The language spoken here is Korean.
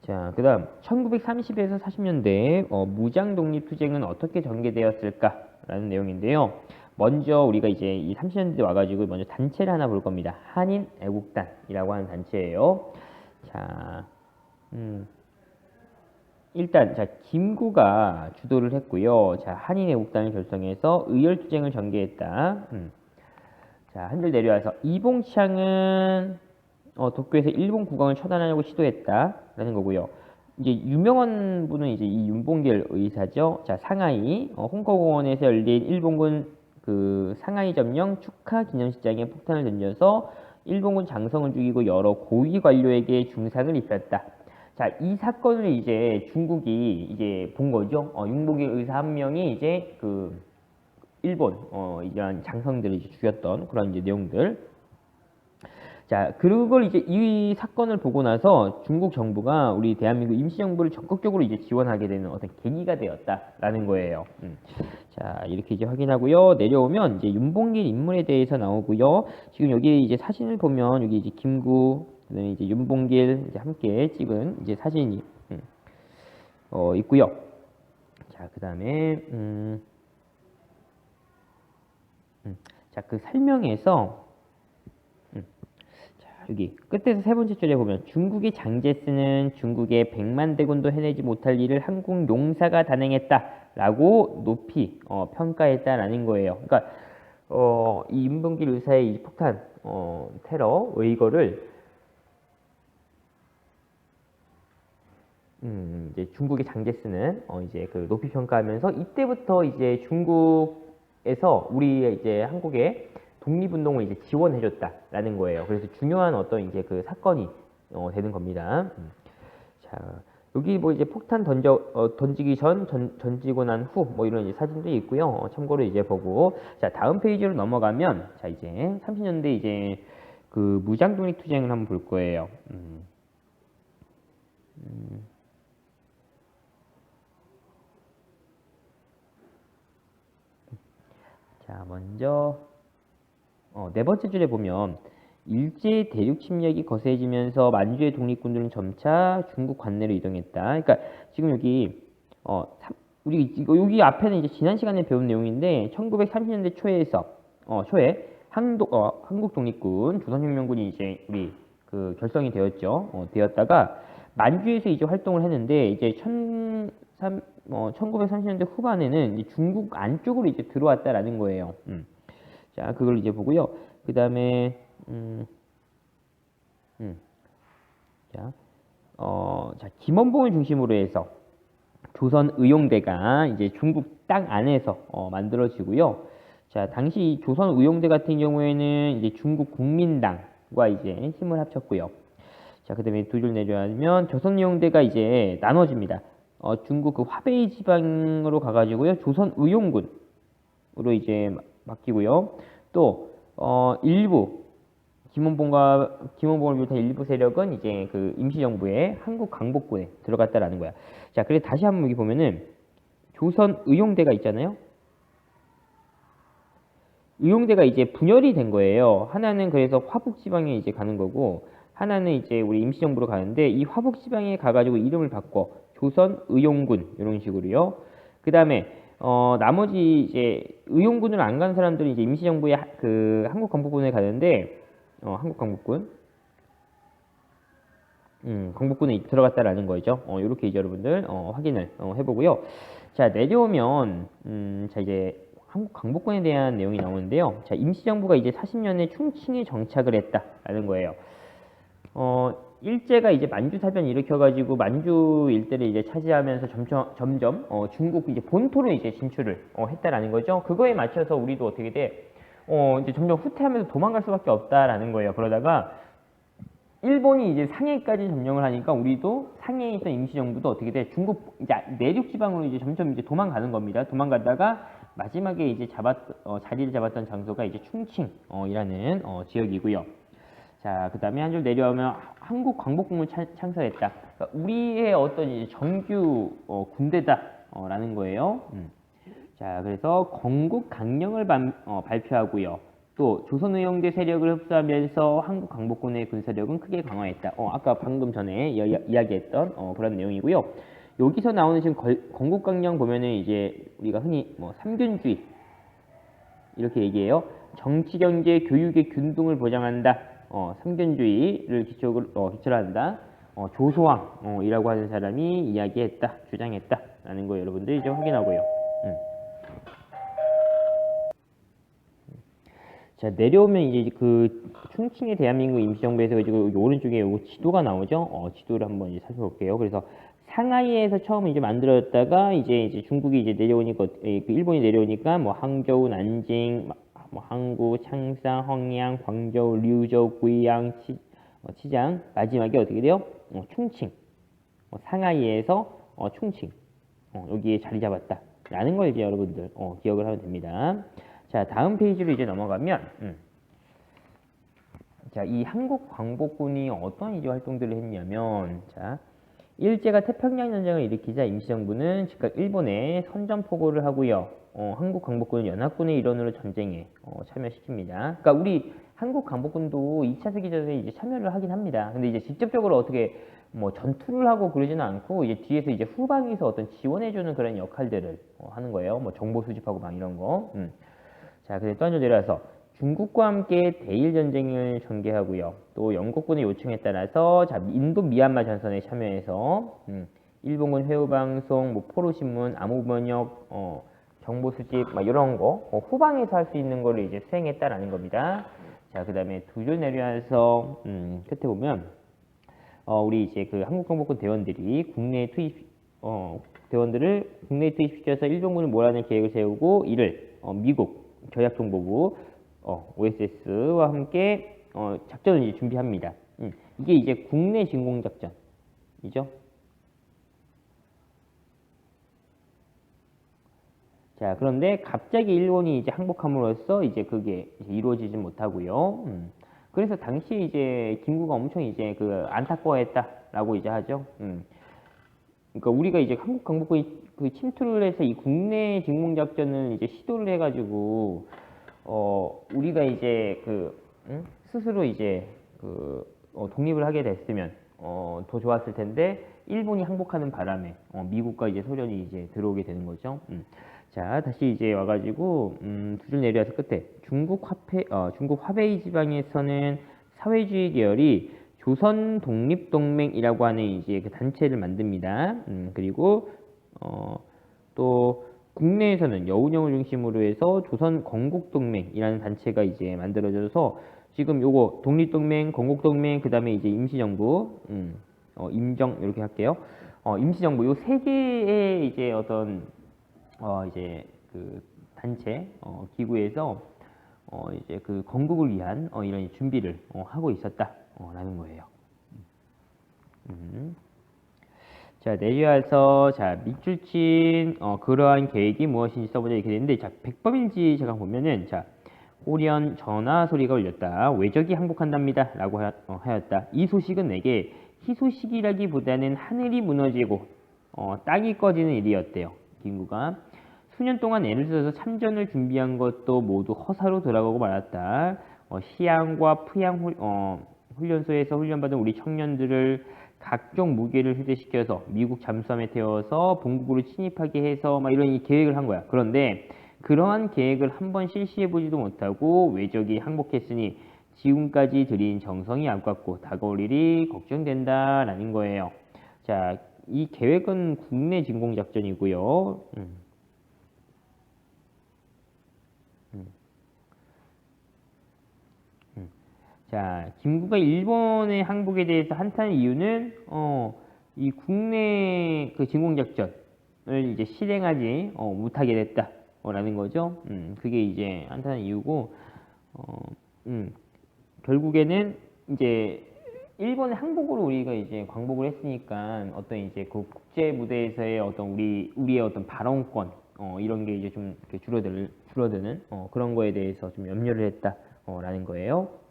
자, 그 다음 1930에서 40년대 무장 독립투쟁은 어떻게 전개되었을까라는 내용인데요. 먼저 우리가 이제 이 30년대 와가지고 먼저 단체를 하나 볼 겁니다. 한인 애국단이라고 하는 단체예요. 자, 일단 자 김구가 주도를 했고요. 자, 한인 애국단을 결성해서 의열투쟁을 전개했다. 자, 한 줄 내려와서 이봉창은 도쿄에서 일본 국왕을 처단하려고 시도했다라는 거고요. 이제 유명한 분은 이제 이 윤봉길 의사죠. 자, 상하이 홍커공원에서 열린 일본군 그 상하이 점령 축하 기념식장에 폭탄을 던져서 일본군 장성을 죽이고 여러 고위 관료에게 중상을 입혔다. 자, 이 사건을 이제 중국이 이제 본 거죠. 윤봉길 의사 한 명이 이제 그 일본 이런 장성들을 이제 죽였던 그런 이제 내용들. 자, 그걸 이제 이 사건을 보고 나서 중국 정부가 우리 대한민국 임시정부를 적극적으로 이제 지원하게 되는 어떤 계기가 되었다라는 거예요. 자, 이렇게 이제 확인하고요. 내려오면 이제 윤봉길 인물에 대해서 나오고요. 지금 여기 이제 사진을 보면 여기 이제 김구, 그다음에 이제 윤봉길 이제 함께 찍은 이제 사진이 있고요. 자, 그다음에 자, 그 설명에서 여기 끝에서 세 번째 줄에 보면 중국의 장제스는 중국의 100만 대군도 해내지 못할 일을 한국 용사가 단행했다라고 높이 평가했다라는 거예요. 그러니까 이 윤봉길 의사의 이 폭탄 테러의 이거를 이제 중국의 장제스는 이제 그 높이 평가하면서 이때부터 이제 중국에서 우리 이제 한국의 독립운동을 이제 지원해줬다라는 거예요. 그래서 중요한 어떤 이제 그 사건이 되는 겁니다. 자, 여기 뭐 이제 폭탄 던지기 던지고 난 후 뭐 이런 이제 사진도 있고요. 참고로 이제 보고 자, 다음 페이지로 넘어가면 자, 이제 30년대 이제 그 무장 독립 투쟁을 한번 볼 거예요. 자, 먼저 네 번째 줄에 보면 일제 대륙 침략이 거세지면서 만주의 독립군들은 점차 중국 관내로 이동했다. 그러니까 지금 여기 우리 여기 앞에는 이제 지난 시간에 배운 내용인데 1930년대 초에 한국 독립군 조선혁명군이 이제 우리 그 결성이 되었죠. 되었다가 만주에서 이제 활동을 했는데 이제 1930년대 후반에는 이제 중국 안쪽으로 이제 들어왔다라는 거예요. 자, 그걸 이제 보고요. 그 다음에, 자, 김원봉을 중심으로 해서 조선의용대가 이제 중국 땅 안에서 만들어지고요. 자, 당시 조선의용대 같은 경우에는 이제 중국 국민당과 이제 힘을 합쳤고요. 자, 그 다음에 두 줄 내려가면 조선의용대가 이제 나눠집니다. 중국 그 화베이 지방으로 가가지고요. 조선의용군으로 이제 맡기고요. 또 일부 김원봉을 비롯한 일부 세력은 이제 그 임시정부의 한국 강복군에 들어갔다라는 거야. 자, 그래 다시 한번 여기 보면은 조선의용대가 있잖아요. 의용대가 이제 분열이 된 거예요. 하나는 그래서 화북 지방에 이제 가는 거고, 하나는 이제 우리 임시정부로 가는데 이 화북 지방에 가가지고 이름을 바꿔 조선의용군 이런 식으로요. 그 다음에 나머지 이제 의용군을 안 간 사람들은 이제 임시정부의 그 한국 강복군에 가는데 한국 강복군 강복군에 들어갔다라는 거죠. 이렇게 이제 여러분들 확인을 해보고요. 자, 내려오면 자 이제 한국 강복군에 대한 내용이 나오는데요. 자, 임시정부가 이제 40년에 충칭에 정착을 했다라는 거예요. 일제가 이제 만주 사변 일으켜가지고 만주 일대를 이제 차지하면서 점점 중국 이제 본토로 이제 진출을 했다라는 거죠. 그거에 맞춰서 우리도 어떻게 돼? 이제 점점 후퇴하면서 도망갈 수밖에 없다라는 거예요. 그러다가 일본이 이제 상해까지 점령을 하니까 우리도 상해에 있던 임시정부도 어떻게 돼? 중국 이제 내륙 지방으로 이제 점점 이제 도망가는 겁니다. 도망가다가 마지막에 이제 자리를 잡았던 장소가 이제 충칭이라는 지역이고요. 자, 그 다음에 한 줄 내려오면 한국 광복군을 창설했다. 그러니까 우리의 어떤 이제 정규 군대다라는 거예요. 자, 그래서 건국 강령을 발표하고요. 또 조선의용대 세력을 흡수하면서 한국 광복군의 군사력은 크게 강화했다. 아까 방금 전에 이야기했던 그런 내용이고요. 여기서 나오는 지금 건국강령 보면은 이제 우리가 흔히 뭐 삼균주의 이렇게 얘기해요. 정치, 경제, 교육의 균등을 보장한다. 삼균주의를 기초로 한다. 조소왕이라고 하는 사람이 이야기했다, 주장했다 라는 거 여러분들이 이제 확인하고요. 자, 내려오면 이제 그 충칭의 대한민국 임시정부에서 지금 여기 오른쪽에 요거 지도가 나오죠. 지도를 한번 이제 살펴볼게요. 그래서 상하이에서 처음 이제 만들어졌다가 이제 중국이 이제 내려오니까 일본이 내려오니까 뭐 항저우, 난징, 뭐 항구, 창사, 헝양, 광저우, 류저우, 구이양, 치장, 마지막에 어떻게 돼요? 충칭. 상하이에서 충칭. 여기에 자리 잡았다. 라는 걸 이제 여러분들 기억을 하면 됩니다. 자, 다음 페이지로 이제 넘어가면, 자, 이 한국 광복군이 어떤 이제 활동들을 했냐면, 자, 일제가 태평양 전쟁을 일으키자 임시정부는 즉각 일본에 선전포고를 하고요. 한국 광복군은 연합군의 일원으로 전쟁에 참여시킵니다. 그러니까 우리 한국 광복군도 2차 세계대전에 이제 참여를 하긴 합니다. 근데 이제 직접적으로 어떻게 뭐 전투를 하고 그러지는 않고 이제 뒤에서 이제 후방에서 어떤 지원해주는 그런 역할들을 하는 거예요. 뭐 정보 수집하고 막 이런 거. 자, 그래서 또 한 줄 내려와서 중국과 함께 대일 전쟁을 전개하고요. 또 영국군의 요청에 따라서 자, 인도 미얀마 전선에 참여해서 일본군 회우 방송, 뭐 포로 신문, 암호 번역, 정보 수집 막 이런 거 후방에서 할 수 있는 거를 이제 수행했다라는 겁니다. 자, 그다음에 두 줄 내려와서 끝에 보면 우리 이제 그 한국광복군 대원들이 국내에 대원들을 국내에 투입시켜서 일본군을 몰아낼 계획을 세우고 이를 미국 전략정보부 OSS와 함께 작전을 이제 준비합니다. 이게 이제 국내 진공작전이죠. 자, 그런데 갑자기 일본이 이제 항복함으로써 이제 그게 이제 이루어지지 못하고요. 그래서 당시 이제 김구가 엄청 이제 그 안타까워했다라고 이제 하죠. 그러니까 우리가 이제 한국 광복군이 그 침투를 해서 이 국내 진공작전을 이제 시도를 해가지고 우리가 이제 스스로 이제 독립을 하게 됐으면 더 좋았을 텐데 일본이 항복하는 바람에 미국과 이제 소련이 이제 들어오게 되는 거죠. 자, 다시 이제 와가지고 두 줄 내려와서 끝에 중국 화베이 지방에서는 사회주의 계열이 조선 독립동맹이라고 하는 이제 그 단체를 만듭니다. 그리고 또 국내에서는 여운형을 중심으로 해서 조선 건국동맹이라는 단체가 이제 만들어져서 지금 요거 독립동맹, 건국동맹, 그 다음에 이제 임시정부, 임정 이렇게 할게요. 임시정부 요 세 개의 이제 어떤 이제 그 단체 기구에서 이제 그 건국을 위한 이런 준비를 하고 있었다라는 거예요. 자, 내려와서 자 밑줄친 그러한 계획이 무엇인지 써보자 이렇게 되는데 자 백범일지 잠깐 보면은 자 호련 전화 소리가 울렸다. 외적이 항복한답니다. 라고 하였다. 이 소식은 내게 희소식이라기보다는 하늘이 무너지고 땅이 꺼지는 일이었대요. 김구가 수년 동안 애를 써서 참전을 준비한 것도 모두 허사로 돌아가고 말았다. 시양과 푸양 훈련소에서 훈련받은 우리 청년들을 각종 무기를 휴대시켜서 미국 잠수함에 태워서 본국으로 침입하게 해서 막 이런 계획을 한 거야. 그런데 그러한 계획을 한번 실시해보지도 못하고 외적이 항복했으니 지금까지 들인 정성이 아깝고 다가올 일이 걱정된다라는 거예요. 자, 이 계획은 국내 진공작전이고요. 자, 김구가 일본의 항복에 대해서 한탄한 이유는 이 국내 그 진공작전을 이제 실행하지 못하게 됐다라는 거죠. 그게 이제 한탄한 이유고, 결국에는 이제 일본의 항복으로 우리가 이제 광복을 했으니까 어떤 이제 그 국제 무대에서의 어떤 우리의 어떤 발언권 이런 게 이제 좀 이렇게 줄어드는 그런 거에 대해서 좀 염려를 했다라는 거예요.